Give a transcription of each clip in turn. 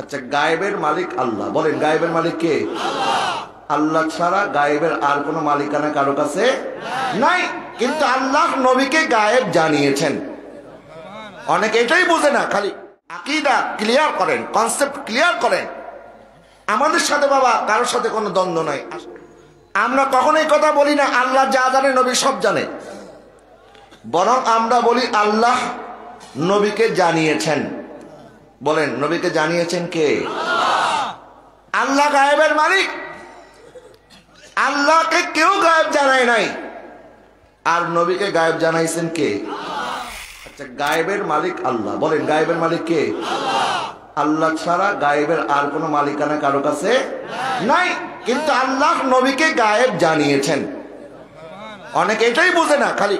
আচ্ছা, গায়েবের মালিক আল্লাহ। বলেন, গায়েবের মালিক কে? আল্লাহ ছাড়া গায়েবের আর কোনো মালিকানা কারো কাছে নাই। কিন্তু আল্লাহ নবীকে গায়েব জানিয়েছেন। অনেকে এটাই বুঝে না, খালি আকীদা ক্লিয়ার করেন, কনসেপ্ট ক্লিয়ার করেন। আমাদের সাথে বাবা কারোর সাথে কোনো দ্বন্দ্ব নাই। আমরা কখনোই কথা বলি না আল্লাহ যা জানে নবী সব জানে, বরং আমরা বলি আল্লাহ নবীকে জানিয়েছেন। বলেন, নবীকে জানিয়েছেন কে? আল্লাহ গায়েবের মালিক। আল্লাহকে কেউ গায়েব জানায় নাই, আর নবীকে গায়েব জানাইছেন কে? আচ্ছা, গায়েবের মালিক আল্লাহ। বলেন, গায়েবের মালিক কে? আল্লাহ ছাড়া গায়েবের আর কোনো মালিকানা কারো কাছে নাই। কিন্তু আল্লাহ নবীকে গায়েব জানিয়েছেন। অনেকে এটাই বুঝে না, খালি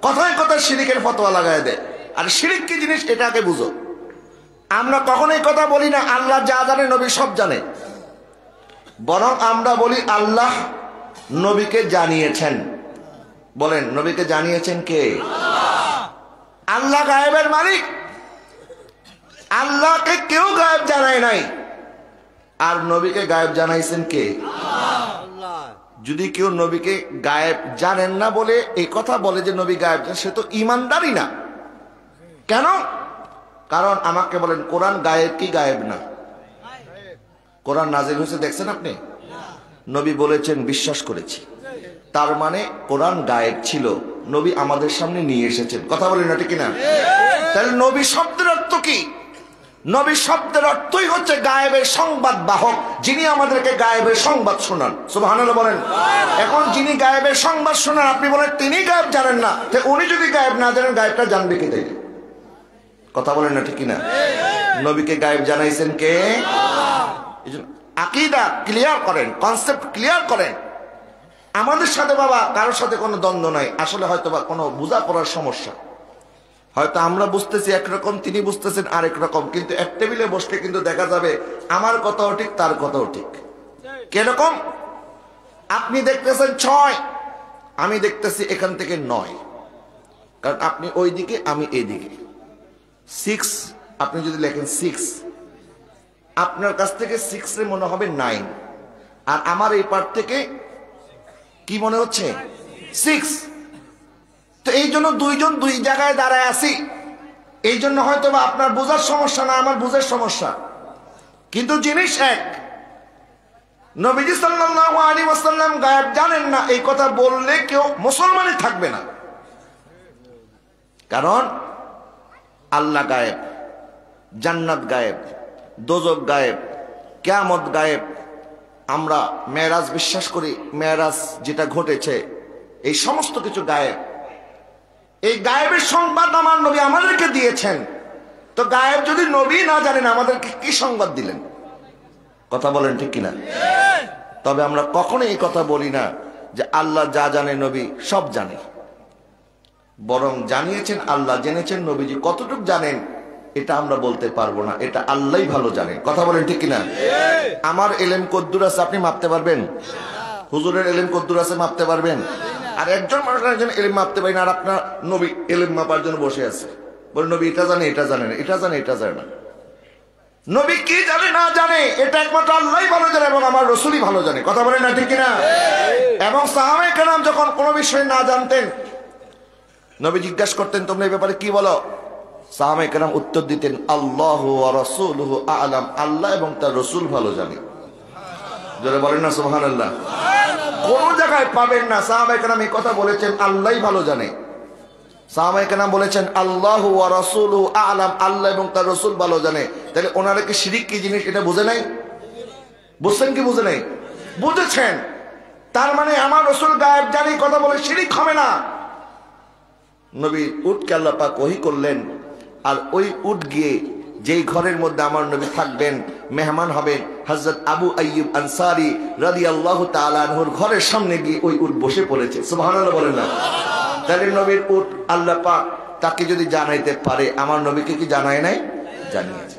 কথায় কথায় শিরিকের ফতোয়া লাগায় দেয়। আর শিরিক কি জিনিস এটাকে বুঝো। আমরা কখনোই কথা বলি না আল্লাহ যা জানে নবী সব জানে, বরং আমরা বলি আল্লাহ নবীকে জানিয়েছেন। বলেন, নবীকে জানিয়েছেন কে? আল্লাহ গায়েবের মালিক। আল্লাহকে কেউ গায়েব জানায় নাই, আর নবীকে গায়েব জানাইছেন কে? যদি কেউ নবীকে গায়েব জানেন না বলে এই কথা বলে যে নবী গায়েব জানেন, সে তো ইমানদারই না। কেন? কারণ আমাকে বলেন, কোরআন গায়েব কি গায়েব না? কোরআন নাজিল হয়েছে দেখছেন আপনি? নবী বলেছেন বিশ্বাস করেছি, তার মানে কোরআন গায়েব ছিল, নবী আমাদের সামনে নিয়ে এসেছেন। কথা বলেন না ঠিক না? তাহলে নবী শব্দের অর্থ কি? নবী শব্দের অর্থই হচ্ছে গায়েবের সংবাদ বাহক, যিনি আমাদেরকে গায়েবের সংবাদ শোনান। সুবহানাল্লাহ বলেন। এখন যিনি গায়েবের সংবাদ শোনান, আপনি বলেন তিনি গায়েব জানেন না, উনি যদি গায়েব না জানেন গায়েবটা জানবে কি তাই? কথা বলেন না ঠিক না? নবীকে গায়েব জানাইছেন কে? আকীদা ক্লিয়ার করেন, কনসেপ্ট ক্লিয়ার করেন। আমাদের সাথে বাবা কারোর সাথে কোনো দ্বন্দ্ব নাই। আসলে হয়তো বা কোনো বোঝাপড়ার সমস্যা। হয়তো আমরা বুঝতেছি একরকম, তিনি বুঝতেছেন আরেক রকম, কিন্তু এক টেবিলে বসলে কিন্তু দেখা যাবে আমার কথাও ঠিক, তার কথাও ঠিক। কিরকম? আপনি দেখতেছেন 6, আমি দেখতেছি এখান থেকে 9, কারণ আপনি ওই দিকে, আমি এই দিকে। 6 আপনি যদি লেখেন 6, আপনার কাছ থেকে 6 এর মনে হবে 9, আর আমার এই পার্ট থেকে কি মনে হচ্ছে? 6। তো এই জন্য দুইজন দুই জায়গায় দাঁড়ায় আছি। এই জন্য হয়তো বা আপনার বোঝার সমস্যা না, আমার বুঝার সমস্যা, কিন্তু জিনিস এক। নবীজি সাল্লাল্লাহু আলাইহি ওয়াসাল্লাম গায়েব জানেন না, এই কথা বললে কেউ মুসলমানই থাকবে না। কারণ আল্লাহ গায়েব, জান্নাত গায়েব, দোজখ গায়েব, কিয়ামত গায়েব। আমরা মেরাজ বিশ্বাস করি, মেরাজ যেটা ঘটেছে এই সমস্ত কিছু গায়েব। এই গায়েবের সংবাদ আমার নবী আমাদেরকে দিয়েছেন। তো গায়েব যদি নবী না জানেন, আমাদেরকে কি সংবাদ দিলেন? কথা বলেন ঠিক কিনা? তবে আমরা কখনো এই কথা বলি না যে আল্লাহ যা জানে নবী সব জানে, বরং জানিয়েছেন আল্লাহ, জেনেছেন নবীজি কতটুকু জানেন এটা আমরা বলতে পারবো না, এটা আল্লাহই ভালো জানে। কথা বলেন ঠিক কিনা? আমার এলেম কদ্দুর আছে আপনি মাপতে পারবেন? হুজুরের এলেম কদ্দুর আছে মাপতে পারবেন? আর একজন মানুষ একজন এলেম মাপতে পারি না, আর আপনার নবী এলেম মাপার জন্য বসে আছে, বলে নবী এটা জানে, এটা জানে না, এটা জানে, এটা জানে না। নবী কি জানে না জানে এটা একমাত্র আল্লাহই ভালো জানে, এবং আমার রাসূলই ভালো জানে। কথা বলেন না ঠিক কিনা? এবং সাহাবায়ে কেরাম যখন কোনো বিষয় না জানতেন, নবী জিজ্ঞাসা করতেন তোমরা এই ব্যাপারে কি বলো? সাহাবায়ে কেরাম উত্তর দিতেন আল্লাহু ওয়া রাসূলুহু আ'লাম, আল্লাহ এবং তার রাসূল ভালো জানে। যারা বলেন না সুবহানাল্লাহ। কোন জায়গায় পাবেন না সাহাবায়ে কেরাম এই কথা বলেছেন আল্লাহই ভালো জানে। সাহাবায়ে কেরাম বলেছেন আল্লাহু ওয়া রাসূলুহু আ'লাম, আল্লাহ এবং তার রাসূল ভালো জানে। তাহলে ওনারা কি শিরক কি জিনিস এটা বুঝে নাই? বুঝছেন কি বুঝে নাই? বুঝেছেন। তার মানে আমার রাসূল গায়েব জানি কথা বলে শিরক হবে না। নবী উটকে আল্লাহ পাক ওহী করলেন, আর ওই উট গিয়ে যেই ঘরের মধ্যে আমার নবী থাকবেন, মেহমান হবেন, হযরত আবু আইয়ুব আনসারী রাদিয়াল্লাহু তাআলা আনহুর ঘরের সামনে গিয়ে ওই উট বসে পড়েছে। সুবহানাল্লাহ বলেন না? তাহলে নবীর উট আল্লাহ পাক তাকে যদি জানাইতে পারে, আমার নবীকে কি জানায় নাই? জানিয়েছে।